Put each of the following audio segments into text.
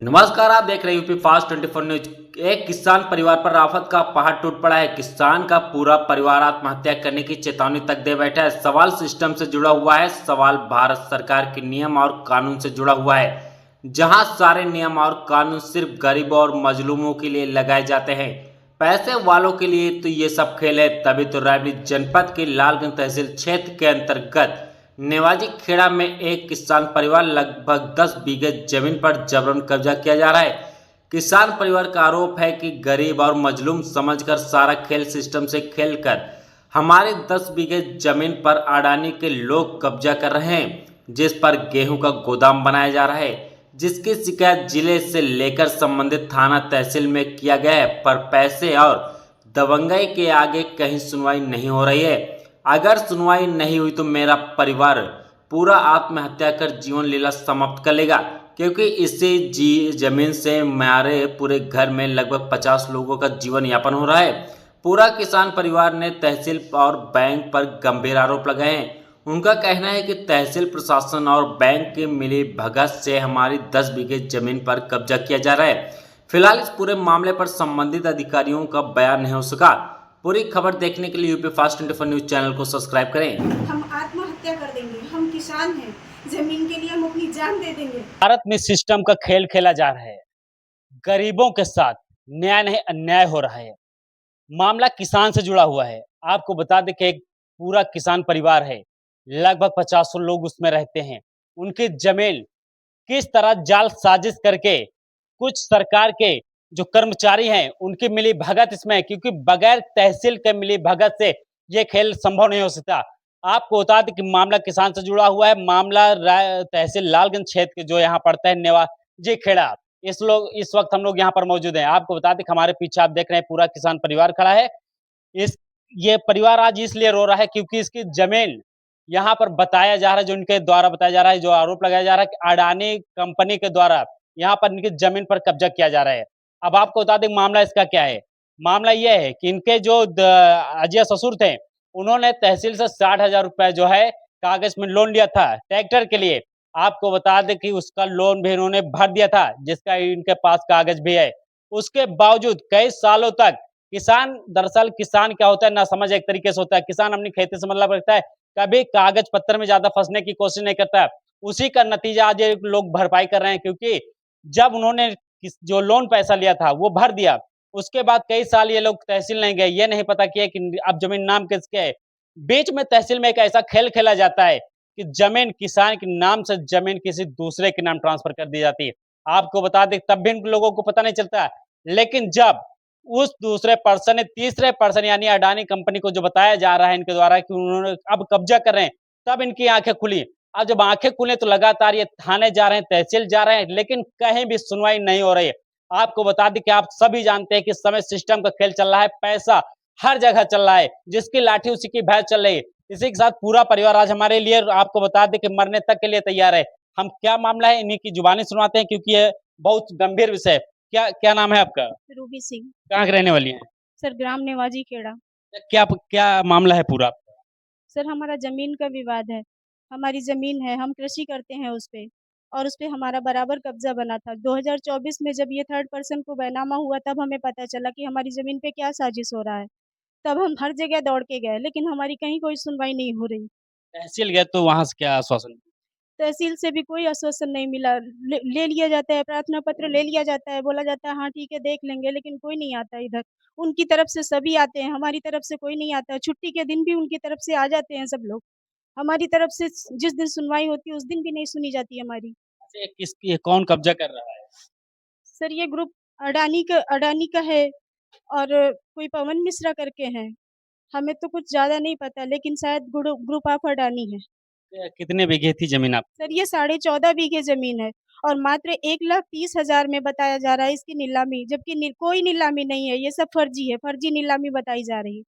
नमस्कार, आप देख रहे हैं यूपी फास्ट 24 न्यूज। एक किसान परिवार पर आफत का पहाड़ टूट पड़ा है। किसान का पूरा परिवार आत्महत्या करने की चेतावनी तक दे बैठा है। सवाल सिस्टम से जुड़ा हुआ है, सवाल भारत सरकार के नियम और कानून से जुड़ा हुआ है, जहां सारे नियम और कानून सिर्फ गरीबों और मजलूमों के लिए लगाए जाते हैं। पैसे वालों के लिए तो ये सब खेल है। तभी तो रायबरेली जनपद के लालगंज तहसील क्षेत्र के अंतर्गत नेवाजी खेड़ा में एक किसान परिवार लगभग 10 बीघे जमीन पर जबरन कब्जा किया जा रहा है। किसान परिवार का आरोप है कि गरीब और मजलूम समझकर सारा खेल सिस्टम से खेलकर हमारे 10 बीघे जमीन पर अडानी के लोग कब्जा कर रहे हैं, जिस पर गेहूं का गोदाम बनाया जा रहा है, जिसकी शिकायत जिले से लेकर संबंधित थाना तहसील में किया गया है, पर पैसे और दबंगई के आगे कहीं सुनवाई नहीं हो रही है। अगर सुनवाई नहीं हुई तो मेरा परिवार पूरा आत्महत्या कर जीवन लीला समाप्त कर लेगा, क्योंकि इसी जमीन से हमारे पूरे घर में लगभग 50 लोगों का जीवन यापन हो रहा है। पूरा किसान परिवार ने तहसील और बैंक पर गंभीर आरोप लगाए हैं। उनका कहना है कि तहसील प्रशासन और बैंक की मिली भगत से हमारी 10 बीघे जमीन पर कब्जा किया जा रहा है। फिलहाल इस पूरे मामले पर संबंधित अधिकारियों का बयान नहीं हो सका। पूरी खबर देखने के लिए यूपी फास्ट 24 न्यूज चैनल को सब्सक्राइब करें। हम आत्महत्या कर देंगे, हम किसान हैं, जमीन के लिए हम अपनी जान दे देंगे। भारत में सिस्टम का खेल खेला जा रहा है। गरीबों के साथ न्याय नहीं अन्याय हो रहा है। मामला किसान से जुड़ा हुआ है। आपको बता दें कि एक पूरा किसान परिवार है, लगभग 50 लोग उसमें रहते हैं। उनकी जमीन किस तरह जाल साजिश करके कुछ सरकार के जो कर्मचारी हैं उनकी मिली भगत इसमें है, क्योंकि बगैर तहसील के मिली भगत से ये खेल संभव नहीं हो सकता। आपको बता दें कि मामला किसान से जुड़ा हुआ है। मामला तहसील लालगंज क्षेत्र के जो यहाँ पड़ता है नेवाजी खेड़ा। इस वक्त हम लोग यहाँ पर मौजूद हैं। आपको बता दें कि हमारे पीछे आप देख रहे हैं पूरा किसान परिवार खड़ा है। इस ये परिवार आज इसलिए रो रहा है क्योंकि इसकी जमीन यहाँ पर बताया जा रहा है, जो इनके द्वारा बताया जा रहा है, जो आरोप लगाया जा रहा है कि अडानी कंपनी के द्वारा यहाँ पर इनकी जमीन पर कब्जा किया जा रहा है। अब आपको बता दें मामला इसका क्या है। मामला यह है कि इनके जो अजय ससुर थे, उन्होंने तहसील से 60,000 रुपए जो है कागज में लोन लिया था ट्रैक्टर के लिए। आपको बता दें कि उसका लोन भी इन्होंने भर दिया था, जिसका इनके पास कागज भी है। उसके बावजूद कई सालों तक दरअसल किसान क्या होता है ना, समझ एक तरीके से होता है। किसान अपनी खेती से मतलब रखता है, कभी कागज पत्तर में ज्यादा फंसने की कोशिश नहीं करता। उसी का नतीजा आज ये लोग भरपाई कर रहे हैं, क्योंकि जब उन्होंने जो लोन पैसा लिया था वो भर दिया, उसके बाद कई साल ये लोग तहसील नहीं गए, ये नहीं पता किया कि अब जमीन नाम किसके है। बीच में तहसील में एक ऐसा खेल खेला जाता है कि जमीन किसान के नाम से जमीन किसी दूसरे के नाम ट्रांसफर कर दी जाती है। आपको बता दें तब भी इन लोगों को पता नहीं चलता, लेकिन जब उस दूसरे पर्सन ने तीसरे पर्सन यानी अडानी कंपनी को जो बताया जा रहा है इनके द्वारा कि उन्होंने अब कब्जा कर रहे हैं, तब इनकी आंखें खुली। अब जब आंखें खुले तो लगातार ये थाने जा रहे हैं, तहसील जा रहे हैं, लेकिन कहीं भी सुनवाई नहीं हो रही है। आपको बता दें कि आप सभी जानते हैं कि इस समय सिस्टम का खेल चल रहा है, पैसा हर जगह चल रहा है, जिसकी लाठी उसी की भैंस चल रही है। इसी के साथ पूरा परिवार आज हमारे लिए आपको बता दें कि मरने तक के लिए तैयार है। हम क्या मामला है इन्हीं की जुबानी सुनवाते हैं, क्योंकि ये बहुत गंभीर विषय है। क्या क्या नाम है आपका? रूबी सिंह। कहाँ के रहने वाली हैं? सर, ग्राम नेवाजी खेड़ा। क्या क्या मामला है पूरा? सर, हमारा जमीन का विवाद है। हमारी जमीन है, हम कृषि करते हैं उस पे, और उस पे हमारा बराबर कब्जा बना था। 2024 में जब ये थर्ड पर्सन को बैनामा हुआ, तब हमें पता चला कि हमारी जमीन पे क्या साजिश हो रहा है। तब हम हर जगह दौड़ के गए, लेकिन हमारी कहीं कोई सुनवाई नहीं हो रही। तहसील गए तो वहाँ से क्या आश्वासन? तहसील से भी कोई आश्वासन नहीं मिला। ले लिया जाता है, प्रार्थना पत्र ले लिया जाता है, बोला जाता है हाँ ठीक है देख लेंगे, लेकिन कोई नहीं आता इधर। उनकी तरफ से सभी आते हैं, हमारी तरफ से कोई नहीं आता है। छुट्टी के दिन भी उनकी तरफ से आ जाते हैं सब लोग। हमारी तरफ से जिस दिन सुनवाई होती है उस दिन भी नहीं सुनी जाती हमारी। अच्छा, ये कौन कब्जा कर रहा है? सर, ये ग्रुप अडानी का है, और कोई पवन मिश्रा करके हैं। हमें तो कुछ ज़्यादा नहीं पता, लेकिन शायद ग्रुप ऑफ अडानी है। कितने बीघे थी जमीन आप? सर, ये 14.5 बीघे ज़मीन है, और मात्र 1,30,000 में बताया जा रहा है इसकी नीलामी, जबकि कोई नीलामी नहीं है, ये सब फर्जी है, फर्जी नीलामी बताई जा रही है।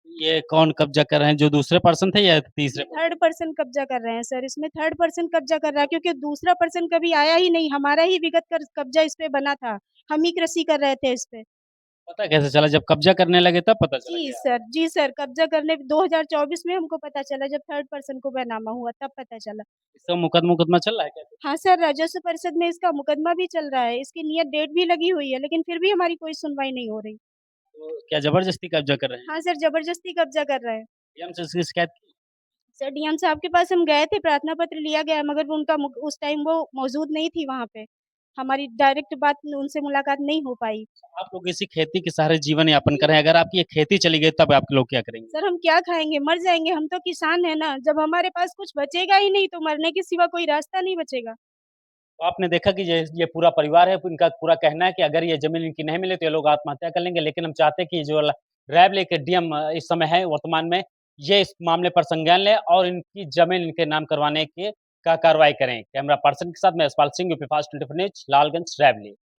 ये कौन कब्जा कर रहे हैं, जो दूसरे पर्सन थे या तीसरे ये पर्सन? थर्ड पर्सन कब्जा कर रहे हैं सर, इसमें थर्ड पर्सन कब्जा कर रहा है, क्योंकि दूसरा पर्सन कभी आया ही नहीं, हमारा ही विगत कर कब्जा इस पे बना था, हम ही कृषि कर रहे थे इस पे। पता कैसे चला जब कब्जा करने लगे तब पता चला क्या? जी सर, कब्ज़ा करने 2024 में हमको पता चला जब थर्ड पर्सन को बैनामा हुआ तब पता चला। इसका मुकदमा चल रहा है क्या? हाँ सर, राजस्व परिषद में इसका मुकदमा भी चल रहा है, इसकी नियत डेट भी लगी हुई है, लेकिन फिर भी हमारी कोई सुनवाई नहीं हो रही। तो क्या ज़बरदस्ती कब्जा कर रहे हैं? हाँ सर, ज़बरदस्ती कब्ज़ा कर रहा है। डीएम से इसकी शिकायत की? सर डीएम साहब के पास हम गए थे, प्रार्थना पत्र लिया गया मगर वो उनका उस टाइम वो मौजूद नहीं थी वहाँ पे। हमारी डायरेक्ट बात उनसे मुलाकात नहीं हो पाई। आप लोग इसी खेती के सहारे जीवन यापन कर रहे हैं, अगर आपकी ये खेती चली गई तब आप लोग क्या करेंगे? सर हम क्या खाएँगे? मर जाएँगे, हम तो किसान हैं ना, जब हमारे पास कुछ बचेगा ही नहीं तो मरने के सिवा कोई रास्ता नहीं बचेगा। तो आपने देखा कि ये पूरा परिवार है, इनका पूरा कहना है कि अगर ये ज़मीन इनकी नहीं मिले तो ये लोग आत्महत्या कर लेंगे, लेकिन हम चाहते हैं कि जो रैब लेके डीएम इस समय है वर्तमान में, ये इस मामले पर संज्ञान लें और इनकी ज़मीन इनके नाम करवाने की कार्रवाई करें। कैमरा पर्सन के साथ मैं Yashpal Singh, UP fast 24 news, Lalganj, रैवली।